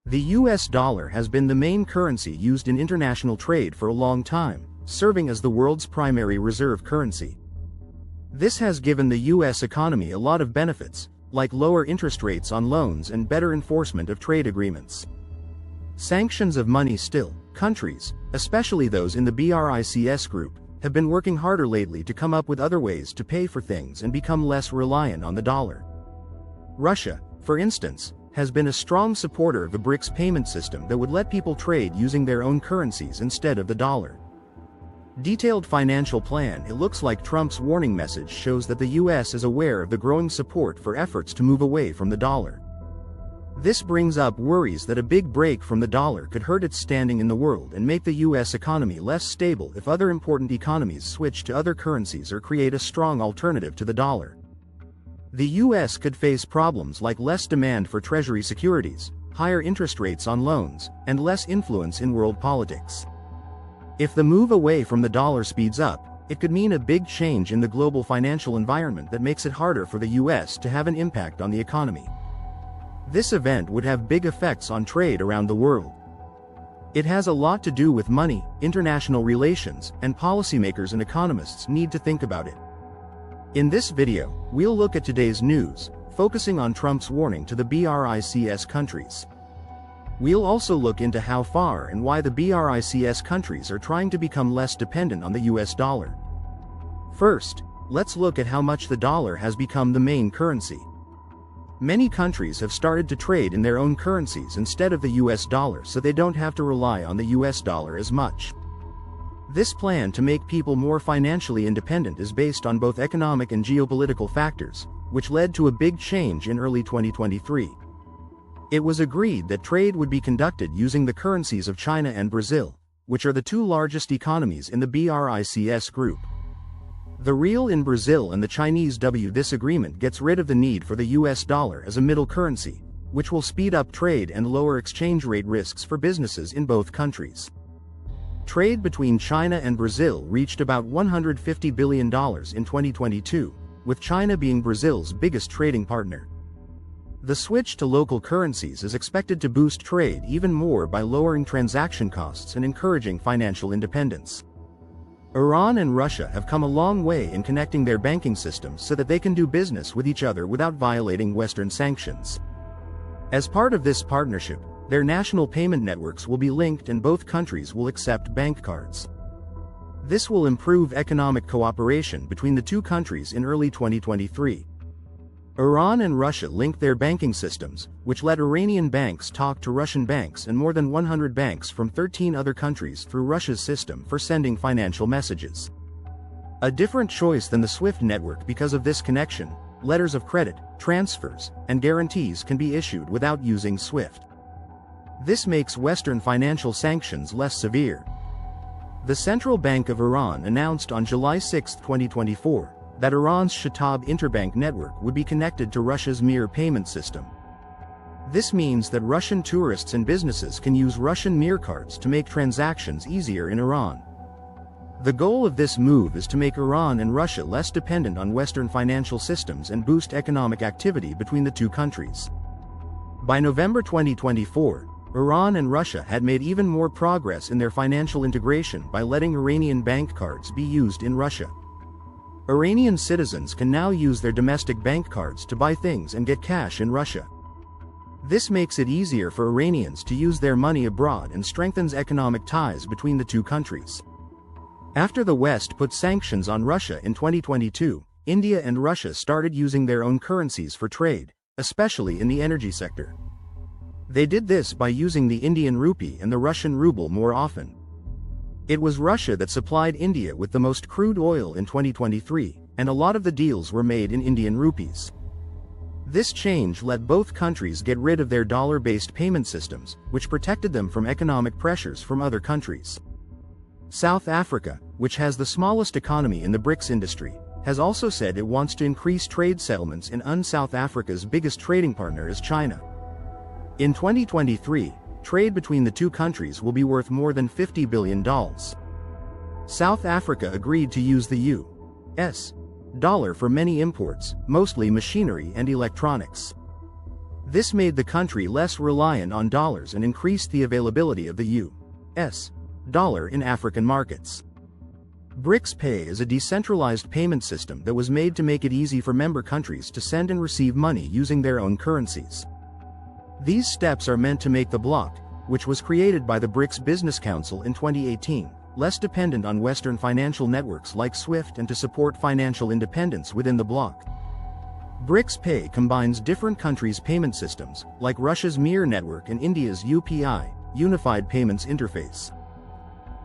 The US dollar has been the main currency used in international trade for a long time, serving as the world's primary reserve currency. This has given the US economy a lot of benefits, like lower interest rates on loans and better enforcement of trade agreements. Sanctions of money still, countries, especially those in the BRICS group, have been working harder lately to come up with other ways to pay for things and become less reliant on the dollar. Russia, for instance, has been a strong supporter of a BRICS payment system that would let people trade using their own currencies instead of the dollar. Detailed financial plan. It looks like Trump's warning message shows that the US is aware of the growing support for efforts to move away from the dollar. This brings up worries that a big break from the dollar could hurt its standing in the world and make the US economy less stable if other important economies switch to other currencies or create a strong alternative to the dollar. The US could face problems like less demand for Treasury securities, higher interest rates on loans, and less influence in world politics. If the move away from the dollar speeds up, it could mean a big change in the global financial environment that makes it harder for the US to have an impact on the economy. This event would have big effects on trade around the world. It has a lot to do with money, international relations, and policymakers and economists need to think about it. In this video, we'll look at today's news, focusing on Trump's warning to the BRICS countries. We'll also look into how far and why the BRICS countries are trying to become less dependent on the US dollar. First, let's look at how much the dollar has become the main currency. Many countries have started to trade in their own currencies instead of the US dollar so they don't have to rely on the US dollar as much. This plan to make people more financially independent is based on both economic and geopolitical factors, which led to a big change in early 2023. It was agreed that trade would be conducted using the currencies of China and Brazil, which are the two largest economies in the BRICS group. The real in Brazil and the Chinese yuan. This agreement gets rid of the need for the US dollar as a middle currency, which will speed up trade and lower exchange rate risks for businesses in both countries. Trade between China and Brazil reached about $150 billion in 2022, with China being Brazil's biggest trading partner. The switch to local currencies is expected to boost trade even more by lowering transaction costs and encouraging financial independence. Iran and Russia have come a long way in connecting their banking systems so that they can do business with each other without violating Western sanctions. As part of this partnership, their national payment networks will be linked and both countries will accept bank cards. This will improve economic cooperation between the two countries in early 2023. Iran and Russia linked their banking systems, which let Iranian banks talk to Russian banks and more than 100 banks from 13 other countries through Russia's system for sending financial messages. A different choice than the SWIFT network. Because of this connection, letters of credit, transfers, and guarantees can be issued without using SWIFT. This makes Western financial sanctions less severe. The Central Bank of Iran announced on July 6, 2024, that Iran's Shatab interbank network would be connected to Russia's Mir payment system. This means that Russian tourists and businesses can use Russian Mir cards to make transactions easier in Iran. The goal of this move is to make Iran and Russia less dependent on Western financial systems and boost economic activity between the two countries. By November 2024, Iran and Russia had made even more progress in their financial integration by letting Iranian bank cards be used in Russia. Iranian citizens can now use their domestic bank cards to buy things and get cash in Russia. This makes it easier for Iranians to use their money abroad and strengthens economic ties between the two countries. After the West put sanctions on Russia in 2022, India and Russia started using their own currencies for trade, especially in the energy sector. They did this by using the Indian rupee and the Russian ruble more often. It was Russia that supplied India with the most crude oil in 2023, and a lot of the deals were made in Indian rupees. This change let both countries get rid of their dollar-based payment systems, which protected them from economic pressures from other countries. South Africa, which has the smallest economy in the BRICS industry, has also said it wants to increase trade settlements in South Africa's biggest trading partner is China. In 2023, trade between the two countries will be worth more than $50 billion. South Africa agreed to use the US dollar for many imports, mostly machinery and electronics. This made the country less reliant on dollars and increased the availability of the U.S. dollar in African markets. BRICS Pay is a decentralized payment system that was made to make it easy for member countries to send and receive money using their own currencies. These steps are meant to make the bloc, which was created by the BRICS Business Council in 2018, less dependent on Western financial networks like SWIFT and to support financial independence within the bloc. BRICS Pay combines different countries' payment systems, like Russia's MIR network and India's UPI, Unified Payments Interface.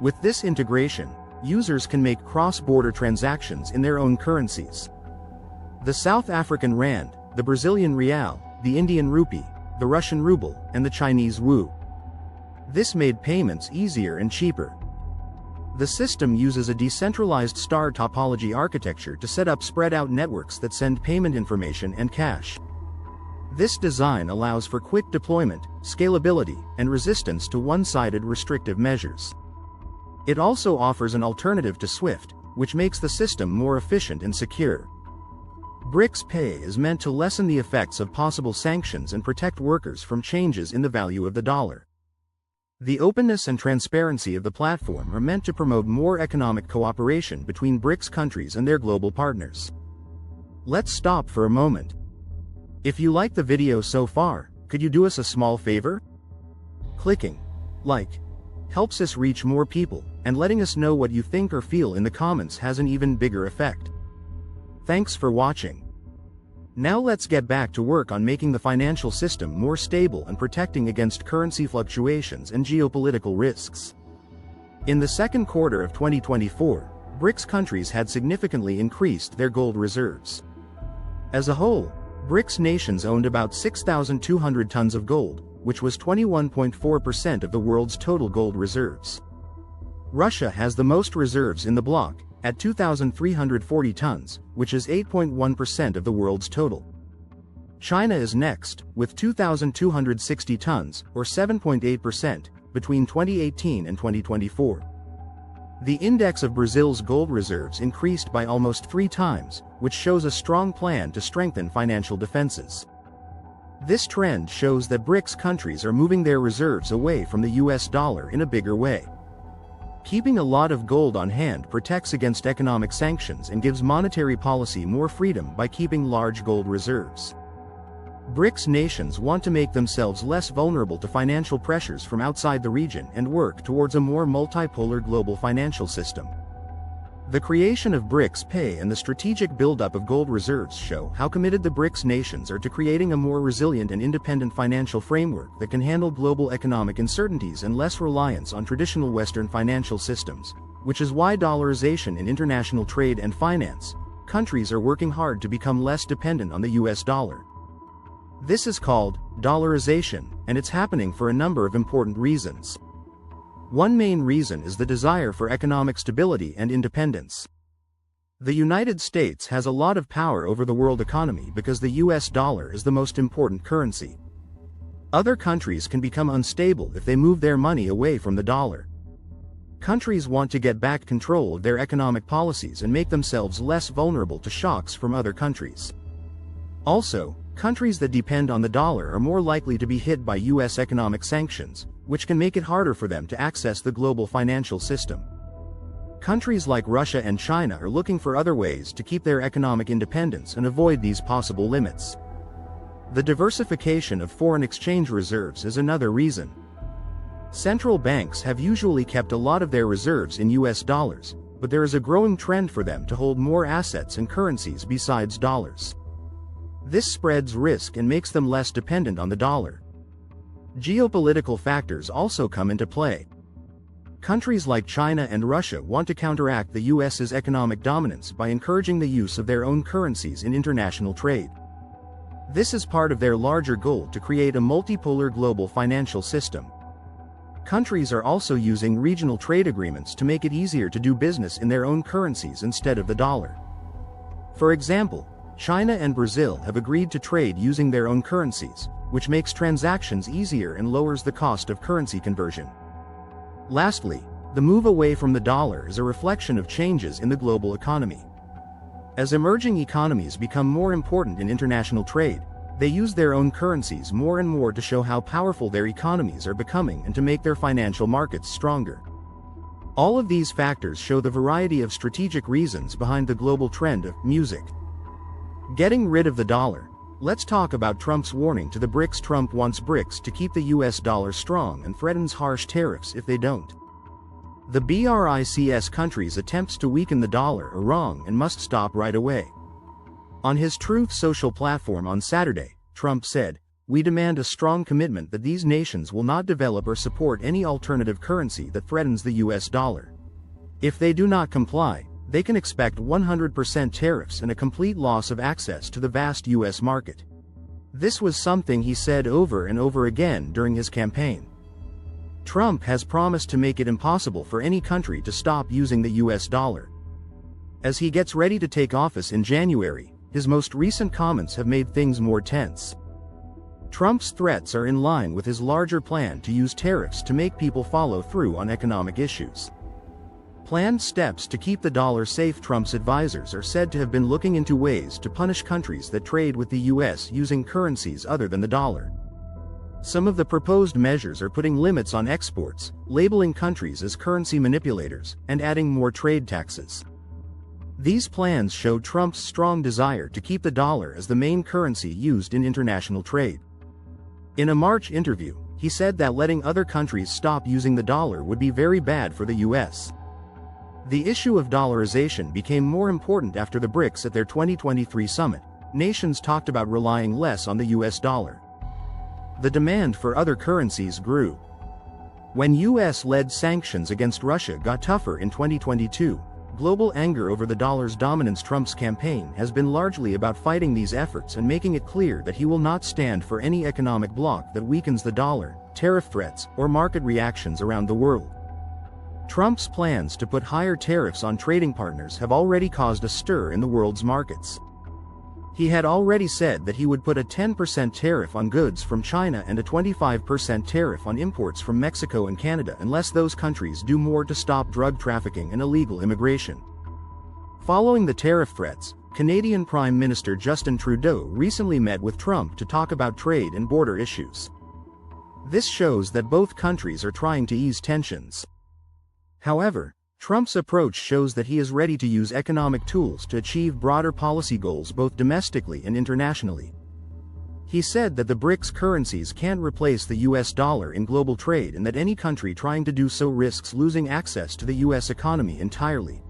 With this integration, users can make cross-border transactions in their own currencies. The South African rand, the Brazilian real, the Indian rupee, the Russian ruble, and the Chinese yuan. This made payments easier and cheaper. The system uses a decentralized star topology architecture to set up spread-out networks that send payment information and cash. This design allows for quick deployment, scalability, and resistance to one-sided restrictive measures. It also offers an alternative to SWIFT, which makes the system more efficient and secure. BRICS Pay is meant to lessen the effects of possible sanctions and protect workers from changes in the value of the dollar. The openness and transparency of the platform are meant to promote more economic cooperation between BRICS countries and their global partners. Let's stop for a moment. If you like the video so far, could you do us a small favor? Clicking like helps us reach more people, and letting us know what you think or feel in the comments has an even bigger effect. Thanks for watching. Now let's get back to work on making the financial system more stable and protecting against currency fluctuations and geopolitical risks. In the second quarter of 2024, BRICS countries had significantly increased their gold reserves. As a whole, BRICS nations owned about 6,200 tons of gold, which was 21.4% of the world's total gold reserves. Russia has the most reserves in the bloc, at 2,340 tons, which is 8.1% of the world's total. China is next, with 2,260 tons, or 7.8%, between 2018 and 2024. The index of Brazil's gold reserves increased by almost 3 times, which shows a strong plan to strengthen financial defenses. This trend shows that BRICS countries are moving their reserves away from the US dollar in a bigger way. Keeping a lot of gold on hand protects against economic sanctions and gives monetary policy more freedom by keeping large gold reserves. BRICS nations want to make themselves less vulnerable to financial pressures from outside the region and work towards a more multipolar global financial system. The creation of BRICS Pay and the strategic buildup of gold reserves show how committed the BRICS nations are to creating a more resilient and independent financial framework that can handle global economic uncertainties and less reliance on traditional Western financial systems, which is why dollarization in international trade and finance, countries are working hard to become less dependent on the US dollar. This is called dollarization, and it's happening for a number of important reasons. One main reason is the desire for economic stability and independence. The United States has a lot of power over the world economy because the US dollar is the most important currency. Other countries can become unstable if they move their money away from the dollar. Countries want to get back control of their economic policies and make themselves less vulnerable to shocks from other countries. Also, countries that depend on the dollar are more likely to be hit by US economic sanctions, which can make it harder for them to access the global financial system. Countries like Russia and China are looking for other ways to keep their economic independence and avoid these possible limits. The diversification of foreign exchange reserves is another reason. Central banks have usually kept a lot of their reserves in US dollars, but there is a growing trend for them to hold more assets and currencies besides dollars. This spreads risk and makes them less dependent on the dollar. Geopolitical factors also come into play. Countries like China and Russia want to counteract the US's economic dominance by encouraging the use of their own currencies in international trade. This is part of their larger goal to create a multipolar global financial system. Countries are also using regional trade agreements to make it easier to do business in their own currencies instead of the dollar. For example, China and Brazil have agreed to trade using their own currencies, which makes transactions easier and lowers the cost of currency conversion. Lastly, the move away from the dollar is a reflection of changes in the global economy. As emerging economies become more important in international trade, They use their own currencies more and more to show how powerful their economies are becoming and to make their financial markets stronger. All of these factors show the variety of strategic reasons behind the global trend of music. Getting rid of the dollar. Let's talk about Trump's warning to the BRICS. Trump wants BRICS to keep the US dollar strong and threatens harsh tariffs if they don't. The BRICS countries' attempts to weaken the dollar are wrong and must stop right away. On his Truth Social platform on Saturday, Trump said, "We demand a strong commitment that these nations will not develop or support any alternative currency that threatens the US dollar. If they do not comply, they can expect 100% tariffs and a complete loss of access to the vast US market." This was something he said over and over again during his campaign. Trump has promised to make it impossible for any country to stop using the US dollar. As he gets ready to take office in January, his most recent comments have made things more tense. Trump's threats are in line with his larger plan to use tariffs to make people follow through on economic issues. Planned steps to keep the dollar safe. Trump's advisors are said to have been looking into ways to punish countries that trade with the US using currencies other than the dollar. Some of the proposed measures are putting limits on exports, labeling countries as currency manipulators, and adding more trade taxes. These plans show Trump's strong desire to keep the dollar as the main currency used in international trade. In a March interview, he said that letting other countries stop using the dollar would be very bad for the US. The issue of dollarization became more important after the BRICS at their 2023 summit. Nations talked about relying less on the US dollar. The demand for other currencies grew. When US-led sanctions against Russia got tougher in 2022, global anger over the dollar's dominance. Trump's campaign has been largely about fighting these efforts and making it clear that he will not stand for any economic bloc that weakens the dollar, tariff threats, or market reactions around the world. Trump's plans to put higher tariffs on trading partners have already caused a stir in the world's markets. He had already said that he would put a 10% tariff on goods from China and a 25% tariff on imports from Mexico and Canada unless those countries do more to stop drug trafficking and illegal immigration. Following the tariff threats, Canadian Prime Minister Justin Trudeau recently met with Trump to talk about trade and border issues. This shows that both countries are trying to ease tensions. However, Trump's approach shows that he is ready to use economic tools to achieve broader policy goals both domestically and internationally. He said that the BRICS currencies can't replace the US dollar in global trade and that any country trying to do so risks losing access to the US economy entirely.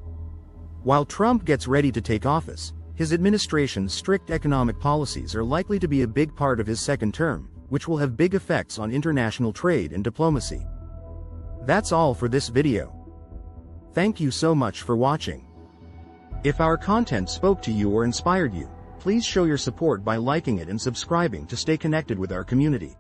While Trump gets ready to take office, his administration's strict economic policies are likely to be a big part of his second term, which will have big effects on international trade and diplomacy. That's all for this video. Thank you so much for watching. If our content spoke to you or inspired you, please show your support by liking it and subscribing to stay connected with our community.